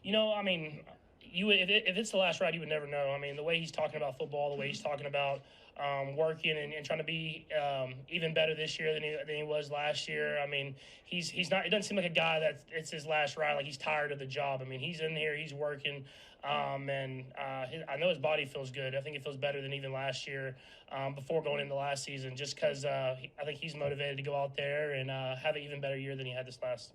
I mean, if it's the last ride, you would never know. I mean, the way he's talking about football, the way he's talking about working and trying to be even better this year than he was last year. I mean, he's not. It doesn't seem like a guy that it's his last ride. Like he's tired of the job. I mean, he's in here, he's working, I know his body feels good. I think it feels better than even last year before going into last season. Just because I think he's motivated to go out there and have an even better year than he had this last.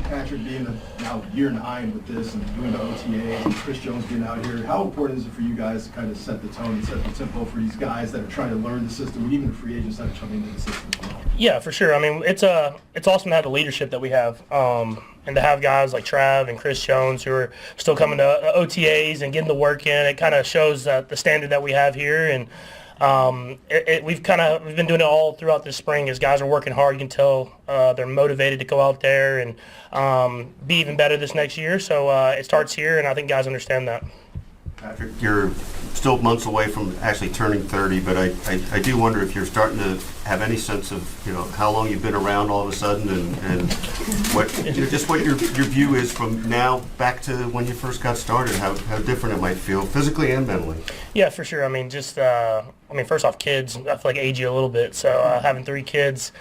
Patrick, being now year 9 with this and doing the OTAs and Chris Jones being out here, how important is it for you guys to kind of set the tone and set the tempo for these guys that are trying to learn the system, and even the free agents that are coming into the system as well? Yeah, for sure. I mean, it's awesome to have the leadership that we have, and to have guys like Trav and Chris Jones who are still coming to OTAs and getting the work in. It kind of shows the standard that we have here, and we've been doing it all throughout this spring. As guys are working hard, you can tell they're motivated to go out there and be even better this next year. So it starts here, and I think guys understand that. Patrick, you're still months away from actually turning 30, but I do wonder if you're starting to have any sense of how long you've been around all of a sudden, and what just what your view is from now back to when you first got started, how different it might feel physically and mentally. Yeah, for sure. I mean, first off, kids, I feel like age you a little bit. So having 3 kids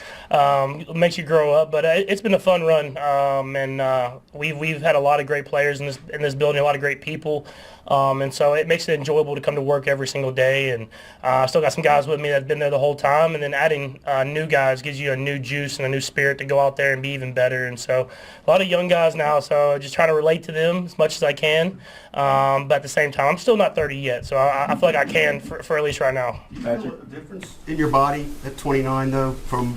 makes you grow up. But it's been a fun run, and we've had a lot of great players in this building, a lot of great people, and so it makes it enjoyable to come to work every single day. And I still got some guys with me that've been there the whole time, and then adding new guys gives you a new juice and a new spirit to go out there and be even better. And so a lot of young guys now, so just trying to relate to them as much as I can. But at the same time, I'm still not 30 yet, so I feel like I can for at least right now. Do you feel a difference in your body at 29, though, from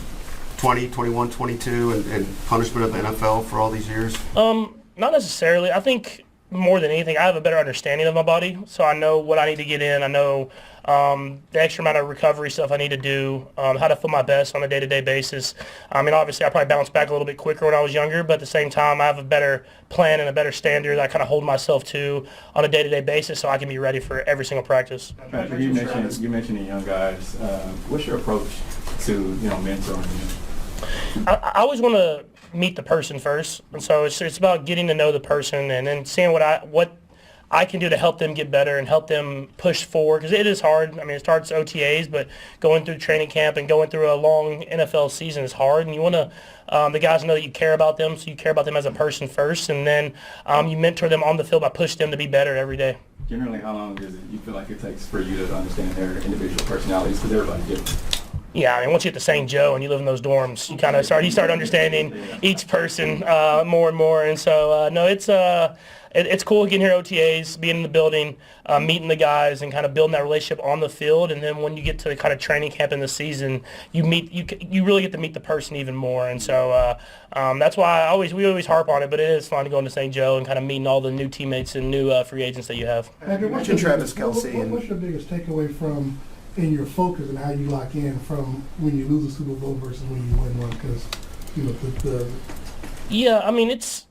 20, 21, 22, and punishment of the NFL for all these years? Not necessarily. I think more than anything, I have a better understanding of my body, so I know what I need to get in. I know the extra amount of recovery stuff I need to do, how to feel my best on a day-to-day basis. I mean, obviously, I probably bounced back a little bit quicker when I was younger, but at the same time, I have a better plan and a better standard that I kind of hold myself to on a day-to-day basis so I can be ready for every single practice. Patrick, you mentioned the young guys. What's your approach to mentoring them? I always want to meet the person first, and so it's about getting to know the person and then seeing what I can do to help them get better and help them push forward, because it is hard. I mean, it starts OTAs, but going through training camp and going through a long NFL season is hard, and you want to the guys know that you care about them, so you care about them as a person first, and then you mentor them on the field by pushing them to be better every day. Generally, how long does you feel like it takes for you to understand their individual personalities, because everybody's different? Yeah, I mean, once you get to St. Joe and you live in those dorms, you kind of start understanding each person more and more. And so, no, it's cool getting here at OTAs, being in the building, meeting the guys, and kind of building that relationship on the field. And then when you get to the kind of training camp in the season, you really get to meet the person even more. And so that's why we always harp on it. But it is fun to go into St. Joe and kind of meeting all the new teammates and new free agents that you have. You mentioned Travis Kelce. What's your biggest takeaway from in your focus and how you lock in from when you lose a Super Bowl versus when you win one? Because yeah, I mean it's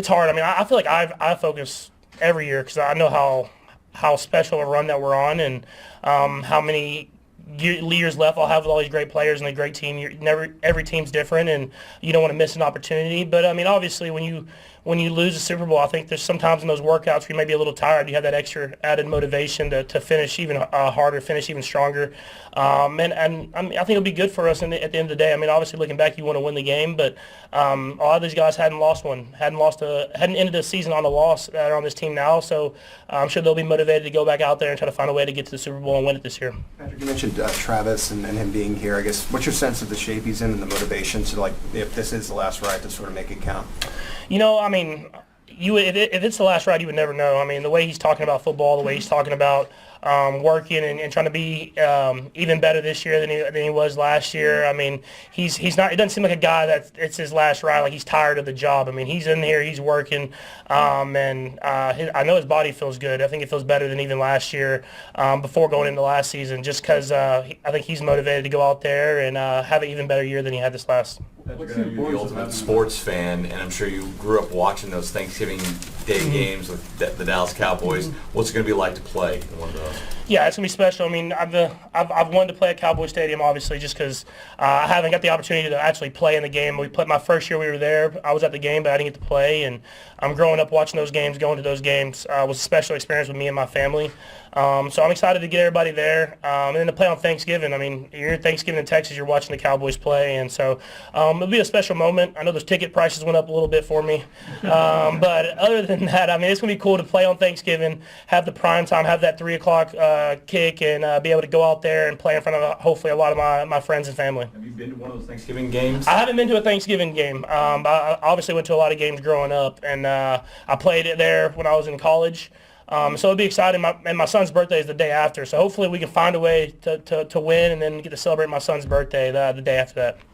hard. I mean, I feel like I focus every year because I know how special a run that we're on, and how many years left I'll have with all these great players and a great team. Every team's different, and you don't want to miss an opportunity. But I mean, obviously, when you lose a Super Bowl, I think there's sometimes in those workouts where you may be a little tired. You have that extra added motivation to finish even harder, finish even stronger. And I mean, I think it'll be good for us at the end of the day. I mean, obviously, looking back, you want to win the game, but a lot of these guys hadn't ended the season on a loss that are on this team now. So I'm sure they'll be motivated to go back out there and try to find a way to get to the Super Bowl and win it this year. Patrick, you mentioned Travis and him being here. I guess what's your sense of the shape he's in and the motivation to, like, if this is the last ride, to sort of make it count? I mean, if it's the last ride, you would never know. I mean, the way he's talking about football, the way he's talking about working and trying to be even better this year than he was last year. I mean, he's not. It doesn't seem like a guy that it's his last ride. Like he's tired of the job. I mean, he's in here, he's working, and I know his body feels good. I think it feels better than even last year before going into last season. Just because I think he's motivated to go out there and have an even better year than he had this last. You're the ultimate sports fan, and I'm sure you grew up watching those Thanksgiving Day games with the Dallas Cowboys. What's it going to be like to play in one of those? Yeah, it's gonna be special. I mean, I've wanted to play at Cowboy Stadium, obviously, just because I haven't got the opportunity to actually play in the game. We played my first year we were there. I was at the game, but I didn't get to play. And I'm growing up watching those games, going to those games was a special experience with me and my family. So I'm excited to get everybody there, and then to play on Thanksgiving. I mean, you're Thanksgiving in Texas, you're watching the Cowboys play, and so it'll be a special moment. I know those ticket prices went up a little bit for me, but other than that, I mean, it's gonna be cool to play on Thanksgiving, have the prime time, have that 3 o'clock kick, and be able to go out there and play in front of hopefully a lot of my friends and family. Have you been to one of those Thanksgiving games? I haven't been to a Thanksgiving game. But I obviously went to a lot of games growing up, and I played it there when I was in college. So it'll be exciting. And my son's birthday is the day after, so hopefully we can find a way to win and then get to celebrate my son's birthday the day after that.